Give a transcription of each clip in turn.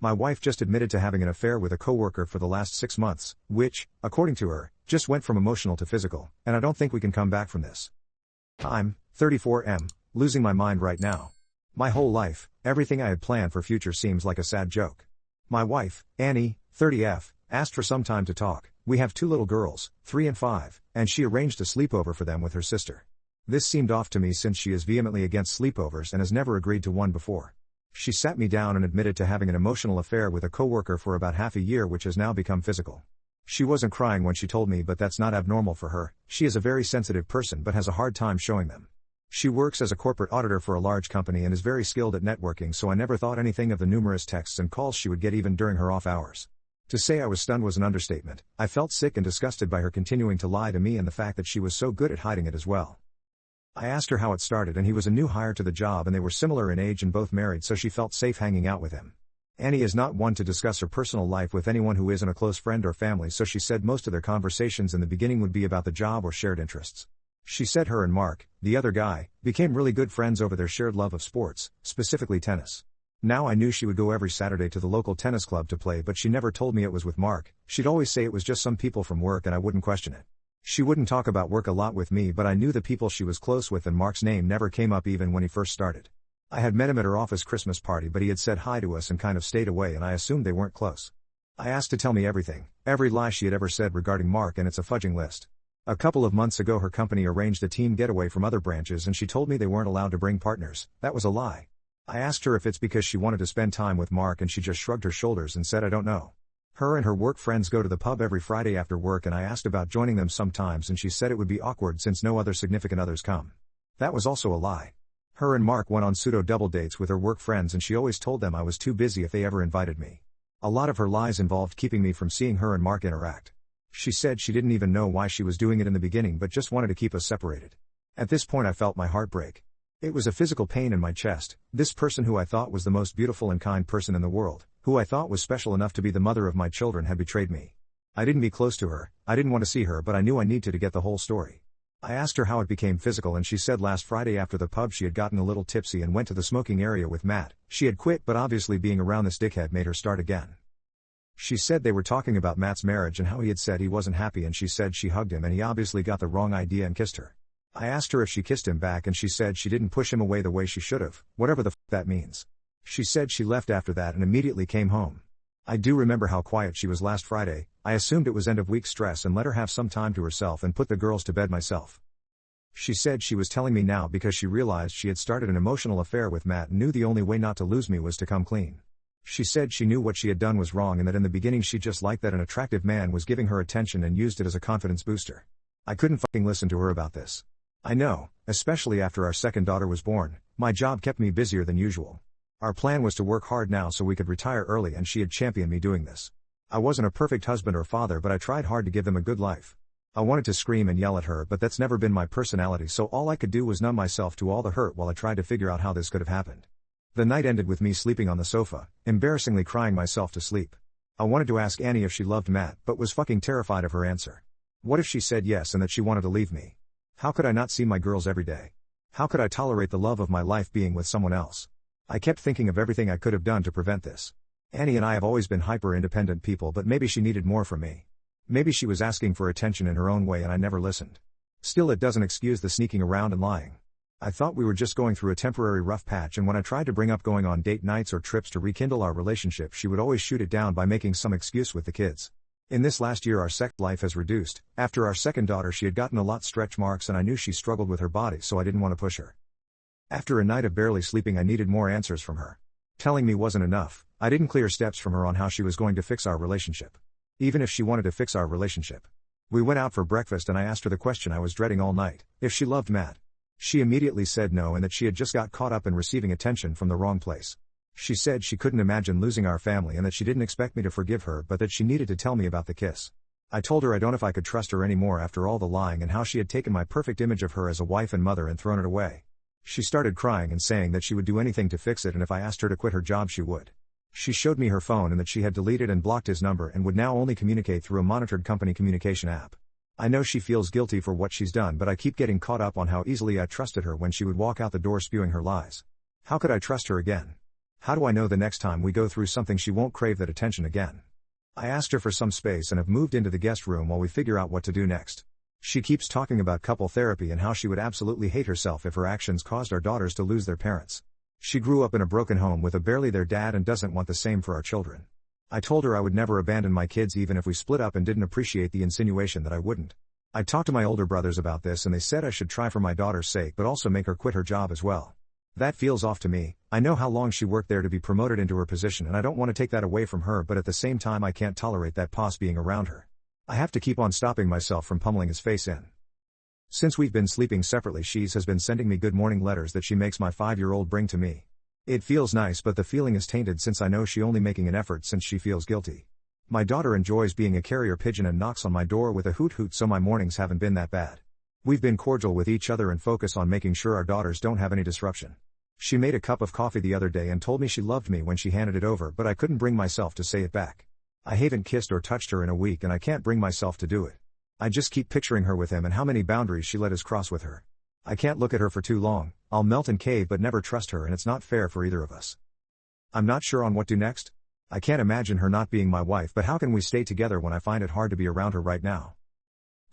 My wife just admitted to having an affair with a coworker for the last 6 months, which, according to her, just went from emotional to physical, and I don't think we can come back from this. I'm 34M, losing my mind right now. My whole life, everything I had planned for future seems like a sad joke. My wife, Annie, 30F, asked for some time to talk. We have 2 little girls, 3 and 5, and she arranged a sleepover for them with her sister. This seemed off to me since she is vehemently against sleepovers and has never agreed to one before. She sat me down and admitted to having an emotional affair with a coworker for about half a year, which has now become physical. She wasn't crying when she told me, but that's not abnormal for her. She is a very sensitive person but has a hard time showing them. She works as a corporate auditor for a large company and is very skilled at networking, so I never thought anything of the numerous texts and calls she would get even during her off hours. To say I was stunned was an understatement. I felt sick and disgusted by her continuing to lie to me and the fact that she was so good at hiding it as well. I asked her how it started, and he was a new hire to the job and they were similar in age and both married, so she felt safe hanging out with him. Annie is not one to discuss her personal life with anyone who isn't a close friend or family, so she said most of their conversations in the beginning would be about the job or shared interests. She said her and Mark, the other guy, became really good friends over their shared love of sports, specifically tennis. Now I knew she would go every Saturday to the local tennis club to play, but she never told me it was with Mark. She'd always say it was just some people from work and I wouldn't question it. She wouldn't talk about work a lot with me, but I knew the people she was close with, and Mark's name never came up even when he first started. I had met him at her office Christmas party, but he had said hi to us and kind of stayed away, and I assumed they weren't close. I asked to tell me everything, every lie she had ever said regarding Mark, and it's a fudging list. A couple of months ago her company arranged a team getaway from other branches and she told me they weren't allowed to bring partners. That was a lie. I asked her if it's because she wanted to spend time with Mark and she just shrugged her shoulders and said I don't know. Her and her work friends go to the pub every Friday after work, and I asked about joining them sometimes and she said it would be awkward since no other significant others come. That was also a lie. Her and Mark went on pseudo double dates with her work friends and she always told them I was too busy if they ever invited me. A lot of her lies involved keeping me from seeing her and Mark interact. She said she didn't even know why she was doing it in the beginning but just wanted to keep us separated. At this point I felt my heart break. It was a physical pain in my chest. This person who I thought was the most beautiful and kind person in the world, who I thought was special enough to be the mother of my children, had betrayed me. I didn't be close to her, I didn't want to see her, but I knew I needed to get the whole story. I asked her how it became physical and she said last Friday after the pub she had gotten a little tipsy and went to the smoking area with Matt. She had quit, but obviously being around this dickhead made her start again. She said they were talking about Matt's marriage and how he had said he wasn't happy, and she said she hugged him and he obviously got the wrong idea and kissed her. I asked her if she kissed him back and she said she didn't push him away the way she should have, whatever the f that means. She said she left after that and immediately came home. I do remember how quiet she was last Friday. I assumed it was end of week stress and let her have some time to herself and put the girls to bed myself. She said she was telling me now because she realized she had started an emotional affair with Matt and knew the only way not to lose me was to come clean. She said she knew what she had done was wrong and that in the beginning she just liked that an attractive man was giving her attention and used it as a confidence booster. I couldn't fucking listen to her about this. I know, especially after our second daughter was born, my job kept me busier than usual. Our plan was to work hard now so we could retire early, and she had championed me doing this. I wasn't a perfect husband or father, but I tried hard to give them a good life. I wanted to scream and yell at her, but that's never been my personality, so all I could do was numb myself to all the hurt while I tried to figure out how this could have happened. The night ended with me sleeping on the sofa, embarrassingly crying myself to sleep. I wanted to ask Annie if she loved Matt, but was fucking terrified of her answer. What if she said yes and that she wanted to leave me? How could I not see my girls every day? How could I tolerate the love of my life being with someone else? I kept thinking of everything I could have done to prevent this. Annie and I have always been hyper-independent people, but maybe she needed more from me. Maybe she was asking for attention in her own way and I never listened. Still, it doesn't excuse the sneaking around and lying. I thought we were just going through a temporary rough patch, and when I tried to bring up going on date nights or trips to rekindle our relationship, she would always shoot it down by making some excuse with the kids. In this last year our sex life has reduced. After our second daughter she had gotten a lot stretch marks and I knew she struggled with her body, so I didn't want to push her. After a night of barely sleeping I needed more answers from her. Telling me wasn't enough. I didn't clear steps from her on how she was going to fix our relationship. Even if she wanted to fix our relationship. We went out for breakfast and I asked her the question I was dreading all night, if she loved Matt. She immediately said no and that she had just got caught up in receiving attention from the wrong place. She said she couldn't imagine losing our family and that she didn't expect me to forgive her, but that she needed to tell me about the kiss. I told her I don't know if I could trust her anymore after all the lying and how she had taken my perfect image of her as a wife and mother and thrown it away. She started crying and saying that she would do anything to fix it and if I asked her to quit her job she would. She showed me her phone and that she had deleted and blocked his number and would now only communicate through a monitored company communication app. I know she feels guilty for what she's done, but I keep getting caught up on how easily I trusted her when she would walk out the door spewing her lies. How could I trust her again? How do I know the next time we go through something she won't crave that attention again? I asked her for some space and have moved into the guest room while we figure out what to do next. She keeps talking about couple therapy and how she would absolutely hate herself if her actions caused our daughters to lose their parents. She grew up in a broken home with a barely there dad and doesn't want the same for our children. I told her I would never abandon my kids even if we split up and didn't appreciate the insinuation that I wouldn't. I talked to my older brothers about this and they said I should try for my daughter's sake but also make her quit her job as well. That feels off to me. I know how long she worked there to be promoted into her position and I don't want to take that away from her, but at the same time I can't tolerate that boss being around her. I have to keep on stopping myself from pummeling his face in. Since we've been sleeping separately, she has been sending me good morning letters that she makes my 5-year-old bring to me. It feels nice, but the feeling is tainted since I know she only making an effort since she feels guilty. My daughter enjoys being a carrier pigeon and knocks on my door with a hoot hoot, so my mornings haven't been that bad. We've been cordial with each other and focus on making sure our daughters don't have any disruption. She made a cup of coffee the other day and told me she loved me when she handed it over, but I couldn't bring myself to say it back. I haven't kissed or touched her in a week and I can't bring myself to do it. I just keep picturing her with him and how many boundaries she let us cross with her. I can't look at her for too long, I'll melt and cave but never trust her, and it's not fair for either of us. I'm not sure on what to do next. I can't imagine her not being my wife, but how can we stay together when I find it hard to be around her right now?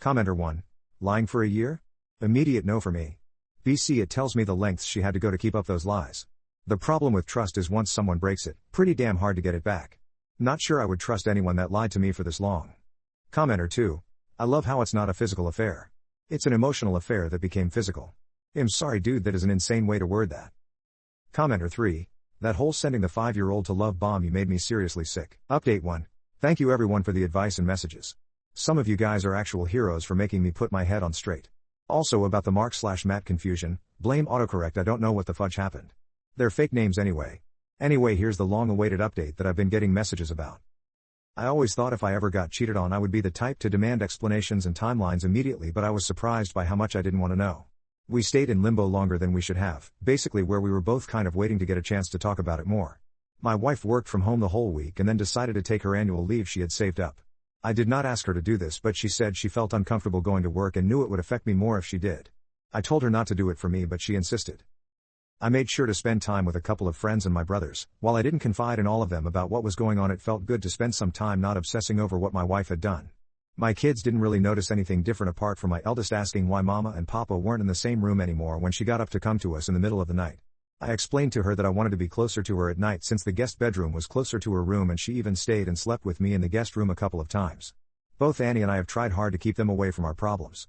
Commenter 1. Lying for a year? Immediate no for me. BC, it tells me the lengths she had to go to keep up those lies. The problem with trust is once someone breaks it, pretty damn hard to get it back. Not sure I would trust anyone that lied to me for this long. Commenter 2. I love how it's not a physical affair. It's an emotional affair that became physical. I'm sorry dude, that is an insane way to word that. Commenter 3. That whole sending the 5-year-old to love bomb, you made me seriously sick. Update 1. Thank you everyone for the advice and messages. Some of you guys are actual heroes for making me put my head on straight. Also about the Mark/Matt confusion, blame autocorrect, I don't know what the fudge happened. They're fake names anyway. Anyway, here's the long-awaited update that I've been getting messages about. I always thought if I ever got cheated on I would be the type to demand explanations and timelines immediately, but I was surprised by how much I didn't want to know. We stayed in limbo longer than we should have, basically where we were both kind of waiting to get a chance to talk about it more. My wife worked from home the whole week and then decided to take her annual leave she had saved up. I did not ask her to do this, but she said she felt uncomfortable going to work and knew it would affect me more if she did. I told her not to do it for me, but she insisted. I made sure to spend time with a couple of friends and my brothers. While I didn't confide in all of them about what was going on, it felt good to spend some time not obsessing over what my wife had done. My kids didn't really notice anything different apart from my eldest asking why Mama and Papa weren't in the same room anymore when she got up to come to us in the middle of the night. I explained to her that I wanted to be closer to her at night since the guest bedroom was closer to her room, and she even stayed and slept with me in the guest room a couple of times. Both Annie and I have tried hard to keep them away from our problems.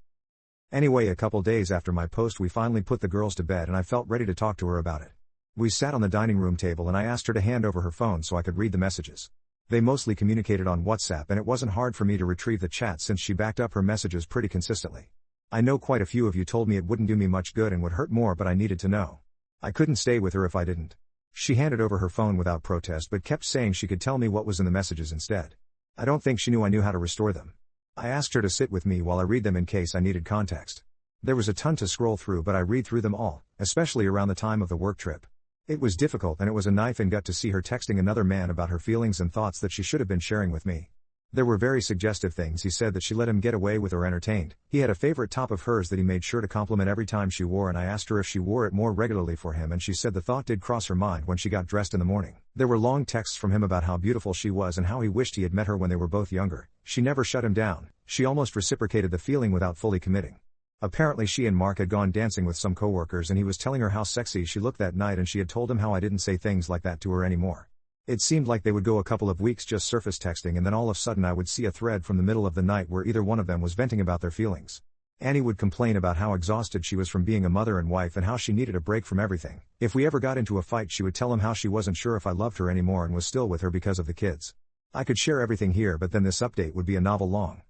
Anyway, a couple days after my post we finally put the girls to bed and I felt ready to talk to her about it. We sat on the dining room table and I asked her to hand over her phone so I could read the messages. They mostly communicated on WhatsApp and it wasn't hard for me to retrieve the chat since she backed up her messages pretty consistently. I know quite a few of you told me it wouldn't do me much good and would hurt more, but I needed to know. I couldn't stay with her if I didn't. She handed over her phone without protest but kept saying she could tell me what was in the messages instead. I don't think she knew I knew how to restore them. I asked her to sit with me while I read them in case I needed context. There was a ton to scroll through, but I read through them all, especially around the time of the work trip. It was difficult and it was a knife and gut to see her texting another man about her feelings and thoughts that she should have been sharing with me. There were very suggestive things he said that she let him get away with or entertained. He had a favorite top of hers that he made sure to compliment every time she wore, and I asked her if she wore it more regularly for him, and she said the thought did cross her mind when she got dressed in the morning. There were long texts from him about how beautiful she was and how he wished he had met her when they were both younger. She never shut him down. She almost reciprocated the feeling without fully committing. Apparently she and Mark had gone dancing with some coworkers and he was telling her how sexy she looked that night, and she had told him how I didn't say things like that to her anymore. It seemed like they would go a couple of weeks just surface texting, and then all of a sudden I would see a thread from the middle of the night where either one of them was venting about their feelings. Annie would complain about how exhausted she was from being a mother and wife and how she needed a break from everything. If we ever got into a fight she would tell him how she wasn't sure if I loved her anymore and was still with her because of the kids. I could share everything here, but then this update would be a novel long.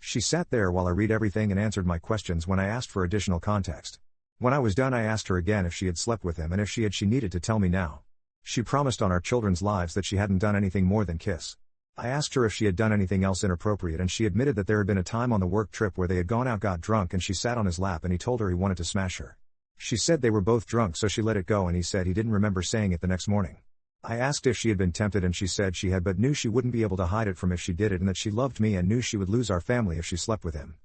She sat there while I read everything and answered my questions when I asked for additional context. When I was done I asked her again if she had slept with him, and if she had, she needed to tell me now. She promised on our children's lives that she hadn't done anything more than kiss. I asked her if she had done anything else inappropriate, and she admitted that there had been a time on the work trip where they had gone out, got drunk, and she sat on his lap and he told her he wanted to smash her. She said they were both drunk, so she let it go, and he said he didn't remember saying it the next morning. I asked if she had been tempted and she said she had, but knew she wouldn't be able to hide it from if she did it, and that she loved me and knew she would lose our family if she slept with him.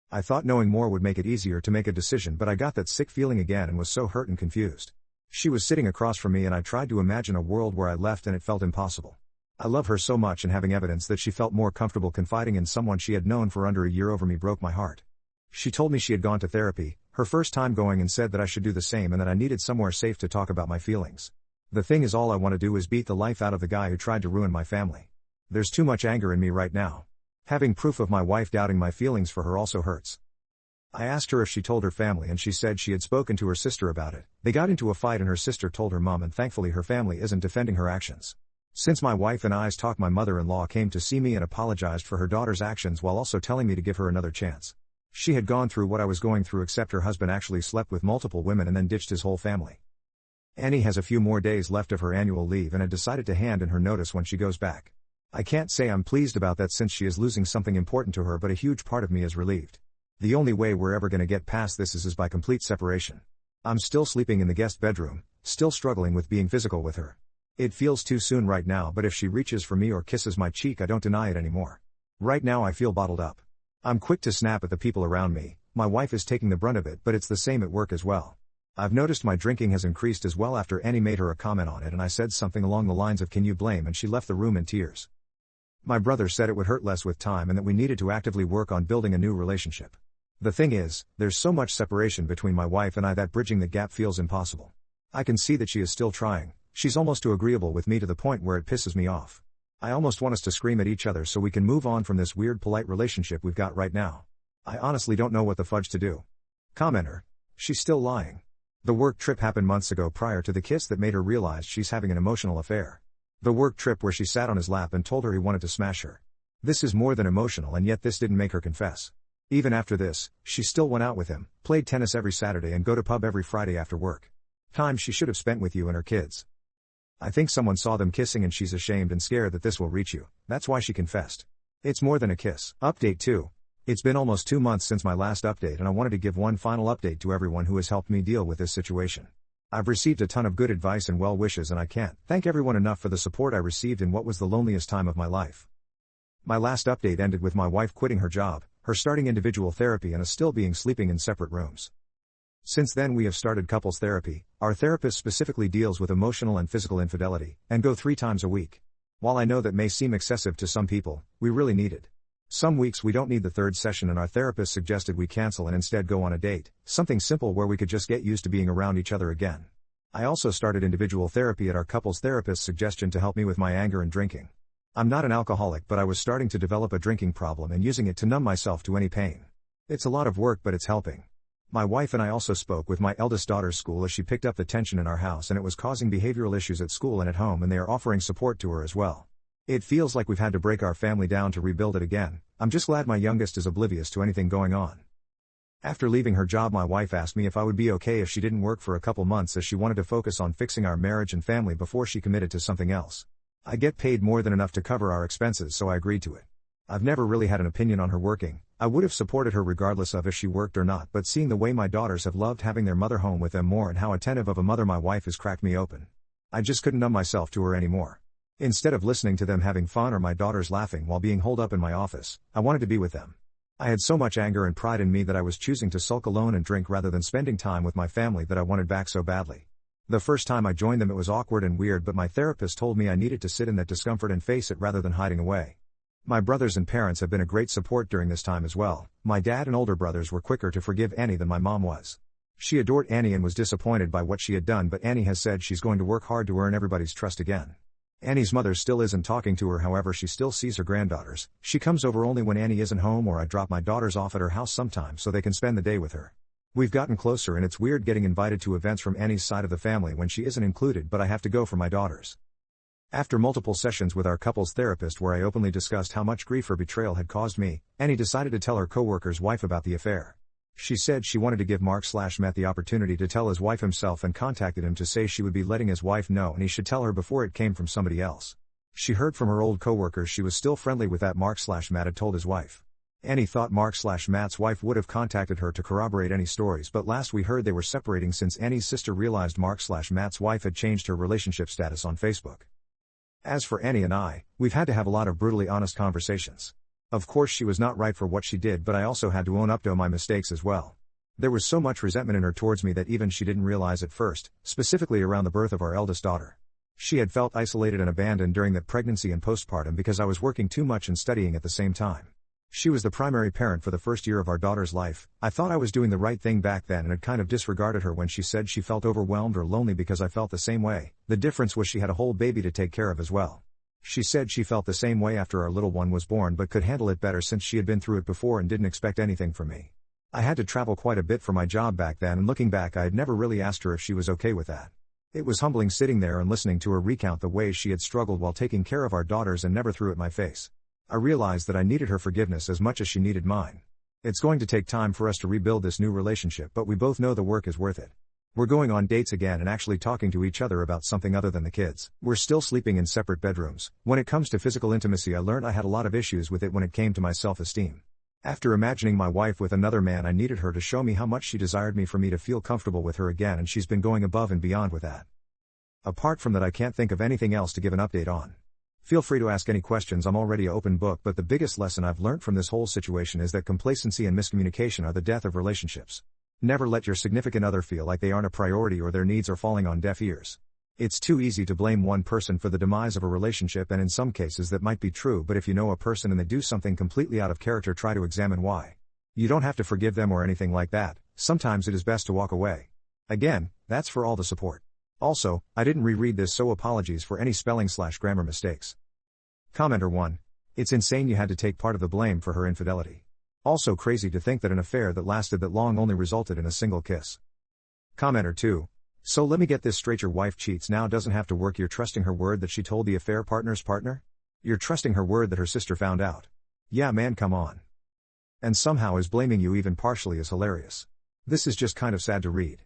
I thought knowing more would make it easier to make a decision, but I got that sick feeling again and was so hurt and confused. She was sitting across from me and I tried to imagine a world where I left and it felt impossible. I love her so much, and having evidence that she felt more comfortable confiding in someone she had known for under a year over me broke my heart. She told me she had gone to therapy, her first time going, and said that I should do the same and that I needed somewhere safe to talk about my feelings. The thing is, all I want to do is beat the life out of the guy who tried to ruin my family. There's too much anger in me right now. Having proof of my wife doubting my feelings for her also hurts. I asked her if she told her family and she said she had spoken to her sister about it. They got into a fight and her sister told her mom, and thankfully her family isn't defending her actions. Since my wife and I's talk, my mother-in-law came to see me and apologized for her daughter's actions while also telling me to give her another chance. She had gone through what I was going through, except her husband actually slept with multiple women and then ditched his whole family. Annie has a few more days left of her annual leave and had decided to hand in her notice when she goes back. I can't say I'm pleased about that since she is losing something important to her, but a huge part of me is relieved. The only way we're ever going to get past this is by complete separation. I'm still sleeping in the guest bedroom, still struggling with being physical with her. It feels too soon right now, but if she reaches for me or kisses my cheek, I don't deny it anymore. Right now I feel bottled up. I'm quick to snap at the people around me. My wife is taking the brunt of it, but it's the same at work as well. I've noticed my drinking has increased as well after Annie made her a comment on it, and I said something along the lines of "can you blame?" and she left the room in tears. My brother said it would hurt less with time and that we needed to actively work on building a new relationship. The thing is, there's so much separation between my wife and I that bridging the gap feels impossible. I can see that she is still trying. She's almost too agreeable with me to the point where it pisses me off. I almost want us to scream at each other so we can move on from this weird polite relationship we've got right now. I honestly don't know what the fudge to do. Commenter. She's still lying. The work trip happened months ago prior to the kiss that made her realize she's having an emotional affair. The work trip where she sat on his lap and told her he wanted to smash her. This is more than emotional, and yet this didn't make her confess. Even after this, she still went out with him, played tennis every Saturday and go to pub every Friday after work. Time she should have spent with you and her kids. I think someone saw them kissing and she's ashamed and scared that this will reach you. That's why she confessed. It's more than a kiss. Update 2. It's been almost 2 months since my last update, and I wanted to give one final update to everyone who has helped me deal with this situation. I've received a ton of good advice and well wishes, and I can't thank everyone enough for the support I received in what was the loneliest time of my life. My last update ended with my wife quitting her job, her starting individual therapy, and us still being sleeping in separate rooms. Since then we have started couples therapy. Our therapist specifically deals with emotional and physical infidelity, and go 3 times a week. While I know that may seem excessive to some people, we really need it. Some weeks we don't need the 3rd session and our therapist suggested we cancel and instead go on a date, something simple where we could just get used to being around each other again. I also started individual therapy at our couples therapist's suggestion to help me with my anger and drinking. I'm not an alcoholic, but I was starting to develop a drinking problem and using it to numb myself to any pain. It's a lot of work, but it's helping. My wife and I also spoke with my eldest daughter's school as she picked up the tension in our house and it was causing behavioral issues at school and at home, and they are offering support to her as well. It feels like we've had to break our family down to rebuild it again. I'm just glad my youngest is oblivious to anything going on. After leaving her job, my wife asked me if I would be okay if she didn't work for a couple months, as she wanted to focus on fixing our marriage and family before she committed to something else. I get paid more than enough to cover our expenses, so I agreed to it. I've never really had an opinion on her working. I would have supported her regardless of if she worked or not, but seeing the way my daughters have loved having their mother home with them more and how attentive of a mother my wife has cracked me open. I just couldn't numb myself to her anymore. Instead of listening to them having fun or my daughters laughing while being holed up in my office, I wanted to be with them. I had so much anger and pride in me that I was choosing to sulk alone and drink rather than spending time with my family that I wanted back so badly. The first time I joined them it was awkward and weird, but my therapist told me I needed to sit in that discomfort and face it rather than hiding away. My brothers and parents have been a great support during this time as well. My dad and older brothers were quicker to forgive Annie than my mom was. She adored Annie and was disappointed by what she had done, but Annie has said she's going to work hard to earn everybody's trust again. Annie's mother still isn't talking to her, however she still sees her granddaughters. She comes over only when Annie isn't home, or I drop my daughters off at her house sometimes so they can spend the day with her. We've gotten closer and it's weird getting invited to events from Annie's side of the family when she isn't included, but I have to go for my daughters. After multiple sessions with our couples therapist where I openly discussed how much grief her betrayal had caused me, Annie decided to tell her coworker's wife about the affair. She said she wanted to give Mark/Matt the opportunity to tell his wife himself and contacted him to say she would be letting his wife know and he should tell her before it came from somebody else. She heard from her old coworkers she was still friendly with that Mark/Matt had told his wife. Annie thought Mark/Matt's wife would have contacted her to corroborate any stories, but last we heard they were separating since Annie's sister realized Mark/Matt's wife had changed her relationship status on Facebook. As for Annie and I, we've had to have a lot of brutally honest conversations. Of course she was not right for what she did, but I also had to own up to my mistakes as well. There was so much resentment in her towards me that even she didn't realize at first, specifically around the birth of our eldest daughter. She had felt isolated and abandoned during that pregnancy and postpartum because I was working too much and studying at the same time. She was the primary parent for the first year of our daughter's life. I thought I was doing the right thing back then and had kind of disregarded her when she said she felt overwhelmed or lonely because I felt the same way. The difference was she had a whole baby to take care of as well. She said she felt the same way after our little one was born but could handle it better since she had been through it before and didn't expect anything from me. I had to travel quite a bit for my job back then, and looking back I had never really asked her if she was okay with that. It was humbling sitting there and listening to her recount the ways she had struggled while taking care of our daughters and never threw at my face. I realized that I needed her forgiveness as much as she needed mine. It's going to take time for us to rebuild this new relationship, but we both know the work is worth it. We're going on dates again and actually talking to each other about something other than the kids. We're still sleeping in separate bedrooms. When it comes to physical intimacy, I learned I had a lot of issues with it when it came to my self-esteem. After imagining my wife with another man, I needed her to show me how much she desired me for me to feel comfortable with her again, and she's been going above and beyond with that. Apart from that, I can't think of anything else to give an update on. Feel free to ask any questions, I'm already an open book, but the biggest lesson I've learned from this whole situation is that complacency and miscommunication are the death of relationships. Never let your significant other feel like they aren't a priority or their needs are falling on deaf ears. It's too easy to blame one person for the demise of a relationship, and in some cases that might be true, but if you know a person and they do something completely out of character, try to examine why. You don't have to forgive them or anything like that. Sometimes it is best to walk away. Again, that's for all the support. Also, I didn't reread this, so apologies for any spelling/grammar mistakes. Commenter 1. It's insane you had to take part of the blame for her infidelity. Also crazy to think that an affair that lasted that long only resulted in a single kiss. Commenter 2. So let me get this straight, your wife cheats now, doesn't have to work. You're trusting her word that she told the affair partner's partner? You're trusting her word that her sister found out. Yeah man, come on. And somehow is blaming you even partially is hilarious. This is just kind of sad to read.